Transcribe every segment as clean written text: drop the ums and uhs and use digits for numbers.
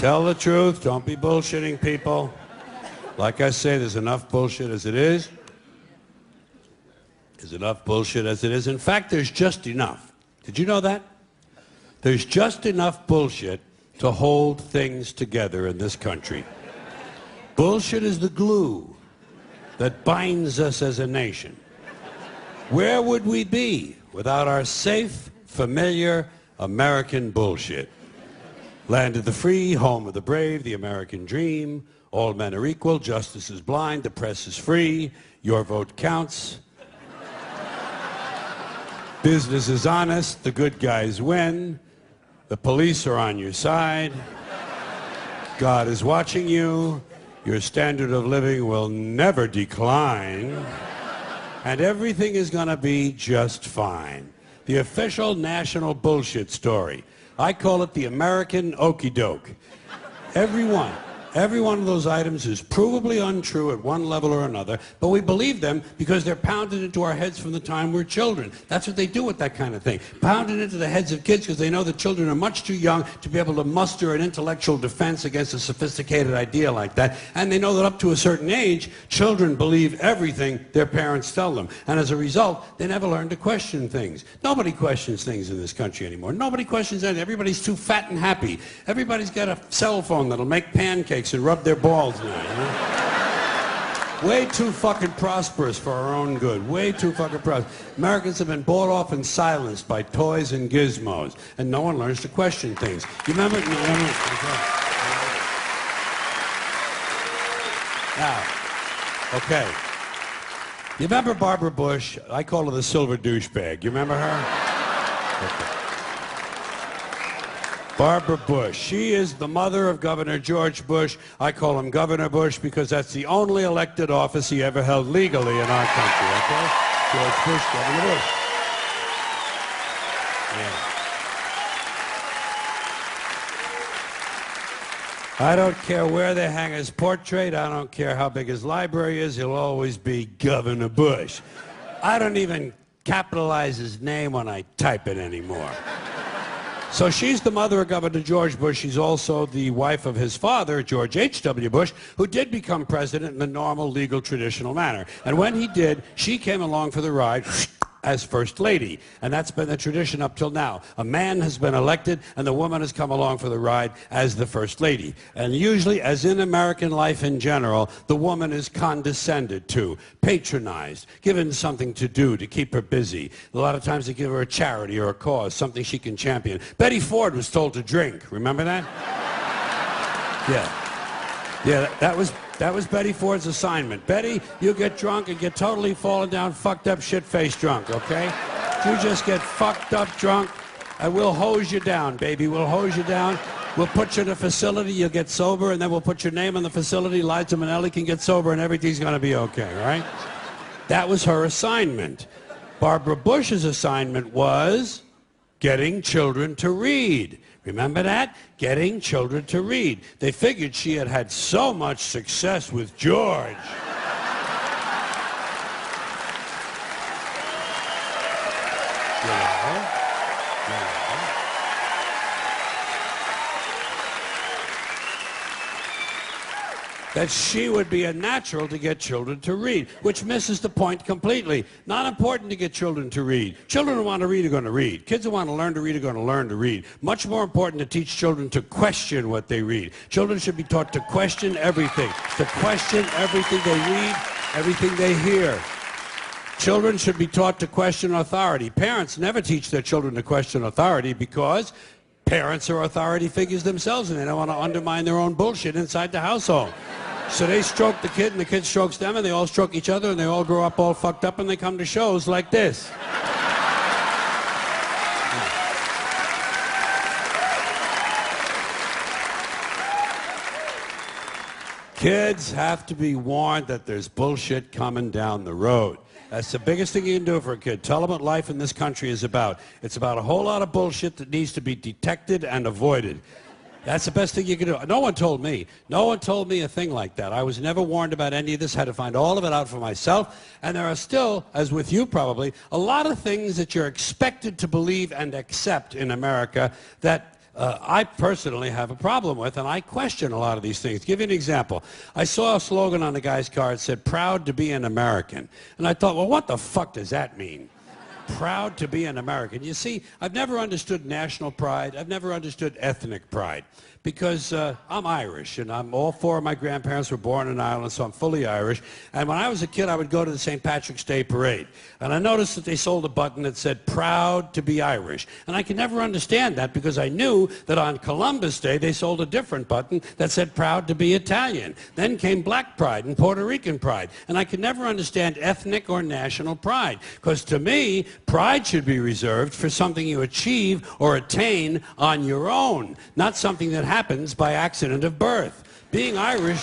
Tell the truth. Don't be bullshitting people. Like I say, there's enough bullshit as it is. There's enough bullshit as it is. In fact, there's just enough. Did you know that? There's just enough bullshit to hold things together in this country. Bullshit is the glue that binds us as a nation. Where would we be without our safe, familiar American bullshit? Land of the free, home of the brave, the American dream. All men are equal, justice is blind, the press is free, your vote counts. Business is honest, the good guys win. The police are on your side. God is watching you. Your standard of living will never decline. And everything is going to be just fine. The official national bullshit story. I call it the American okey doke. Every one of those items is provably untrue at one level or another, but we believe them because they're pounded into our heads from the time we're children. That's what they do with that kind of thing. Pounded into the heads of kids because they know that children are much too young to be able to muster an intellectual defense against a sophisticated idea like that. And they know that up to a certain age, children believe everything their parents tell them. And as a result, they never learn to question things. Nobody questions things in this country anymore. Nobody questions anything. Everybody's too fat and happy. Everybody's got a cell phone that'll make pancakes and rub their balls now, you know? Way too fucking prosperous for our own good. Way too fucking prosperous. Americans have been bought off and silenced by toys and gizmos, and no one learns to question things. You remember? Now, okay. You remember Barbara Bush? I call her the silver douchebag. You remember her? Okay. Barbara Bush. She is the mother of Governor George Bush. I call him Governor Bush because that's the only elected office he ever held legally in our country, okay? George Bush, Governor Bush. Yeah. I don't care where they hang his portrait. I don't care how big his library is. He'll always be Governor Bush. I don't even capitalize his name when I type it anymore. So she's the mother of Governor George Bush. She's also the wife of his father, George H.W. Bush, who did become president in the normal, legal, traditional manner. And when he did, she came along for the ride as First Lady. And that's been the tradition up till now. A man has been elected, and the woman has come along for the ride as the First Lady. And usually, as in American life in general, the woman is condescended to, patronized, given something to do to keep her busy. A lot of times they give her a charity or a cause, something she can champion. Betty Ford was told to drink. Remember that? Yeah, that was Betty Ford's assignment. Betty, you get drunk and get totally fallen down, fucked up, shit-faced drunk, okay? You just get fucked up drunk, and we'll hose you down, baby. We'll hose you down. We'll put you in a facility, you'll get sober, and then we'll put your name in the facility. Liza Minnelli can get sober, and everything's going to be okay, right? That was her assignment. Barbara Bush's assignment was getting children to read. Remember that? Getting children to read. They figured she had had so much success with George. That she would be a natural to get children to read, which misses the point completely. Not important to get children to read. Children who want to read are going to read. Kids who want to learn to read are going to learn to read. Much more important to teach children to question what they read. Children should be taught to question everything, to question everything they read, everything they hear. Children should be taught to question authority. Parents never teach their children to question authority because parents are authority figures themselves and they don't want to undermine their own bullshit inside the household. So they stroke the kid and the kid strokes them and they all stroke each other and they all grow up all fucked up and they come to shows like this. Kids have to be warned that there's bullshit coming down the road. That's the biggest thing you can do for a kid. Tell them what life in this country is about. It's about a whole lot of bullshit that needs to be detected and avoided. That's the best thing you can do. No one told me. No one told me a thing like that. I was never warned about any of this. Had to find all of it out for myself. And there are still, as with you probably, a lot of things that you're expected to believe and accept in America that I personally have a problem with, and I question a lot of these things. Give you an example. I saw a slogan on the guy's car that said, "Proud to be an American." And I thought, well, what the fuck does that mean? Proud to be an American. You see, I've never understood national pride. I've never understood ethnic pride. Because I'm Irish, and all four of my grandparents were born in Ireland, so I'm fully Irish. And when I was a kid, I would go to the St. Patrick's Day Parade. And I noticed that they sold a button that said, "Proud to be Irish." And I could never understand that because I knew that on Columbus Day, they sold a different button that said, "Proud to be Italian." Then came Black Pride and Puerto Rican pride. And I could never understand ethnic or national pride. Because to me, pride should be reserved for something you achieve or attain on your own, not something that happens by accident of birth. Being Irish...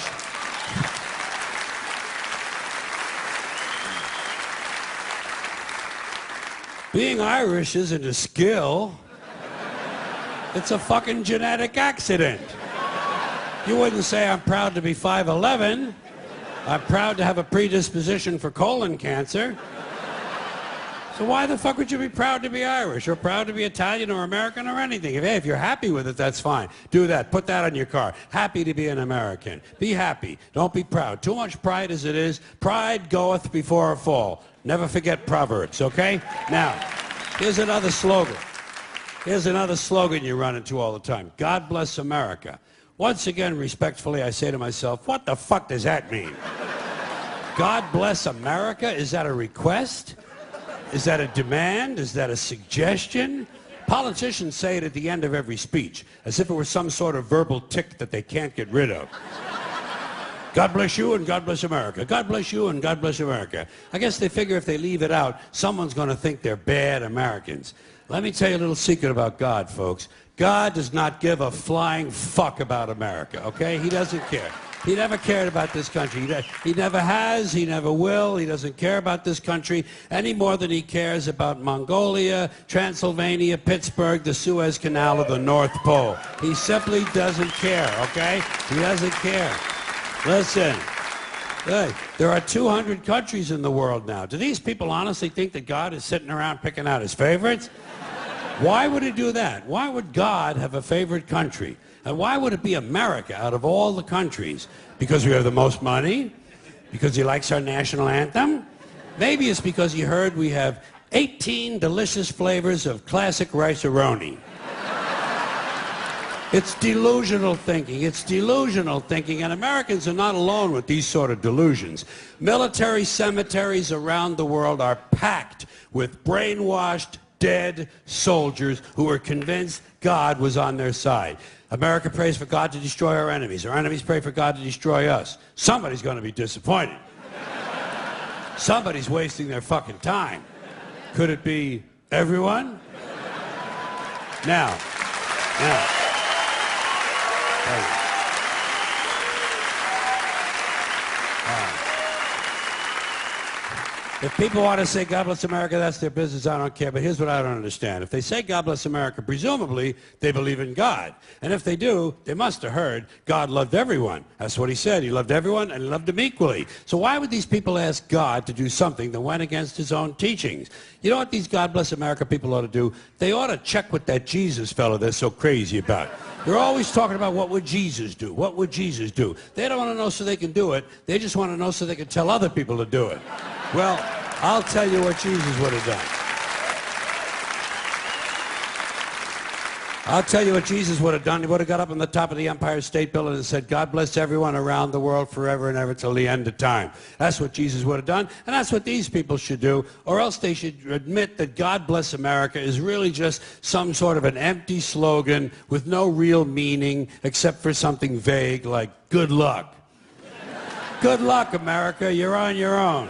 Being Irish isn't a skill. It's a fucking genetic accident. You wouldn't say, "I'm proud to be 5'11". I'm proud to have a predisposition for colon cancer. So why the fuck would you be proud to be Irish or proud to be Italian or American or anything? If you're happy with it, that's fine. Do that. Put that on your car. Happy to be an American. Be happy. Don't be proud. Too much pride as it is. Pride goeth before a fall. Never forget Proverbs, okay? Now, here's another slogan. Here's another slogan you run into all the time. God bless America. Once again, respectfully, I say to myself, what the fuck does that mean? God bless America? Is that a request? Is that a demand? Is that a suggestion? Politicians say it at the end of every speech, as if it were some sort of verbal tic that they can't get rid of. God bless you and God bless America. God bless you and God bless America. I guess they figure if they leave it out, someone's going to think they're bad Americans. Let me tell you a little secret about God, folks. God does not give a flying fuck about America, okay? He doesn't care. He never cared about this country. He never has. He never will. He doesn't care about this country any more than he cares about Mongolia, Transylvania, Pittsburgh, the Suez Canal, or the North Pole. He simply doesn't care, okay? He doesn't care. Listen, hey, there are 200 countries in the world now. Do these people honestly think that God is sitting around picking out his favorites? Why would he do that? Why would God have a favorite country? And why would it be America out of all the countries? Because we have the most money? Because he likes our national anthem? Maybe it's because he heard we have 18 delicious flavors of classic rice-a-roni. It's delusional thinking. It's delusional thinking, and Americans are not alone with these sort of delusions. Military cemeteries around the world are packed with brainwashed, dead soldiers who were convinced God was on their side. America prays for God to destroy our enemies. Our enemies pray for God to destroy us. Somebody's going to be disappointed. Somebody's wasting their fucking time. Could it be everyone? Now. If people want to say God bless America, that's their business. I don't care. But here's what I don't understand. If they say God bless America, presumably they believe in God. And if they do, they must have heard God loved everyone. That's what he said. He loved everyone and he loved them equally. So why would these people ask God to do something that went against his own teachings? You know what these God bless America people ought to do? They ought to check with that Jesus fellow they're so crazy about. They're always talking about what would Jesus do? What would Jesus do? They don't want to know so they can do it. They just want to know so they can tell other people to do it. Well, I'll tell you what Jesus would have done. I'll tell you what Jesus would have done. He would have got up on the top of the Empire State Building and said, God bless everyone around the world forever and ever till the end of time. That's what Jesus would have done, and that's what these people should do, or else they should admit that God bless America is really just some sort of an empty slogan with no real meaning except for something vague like good luck. Good luck, America. You're on your own.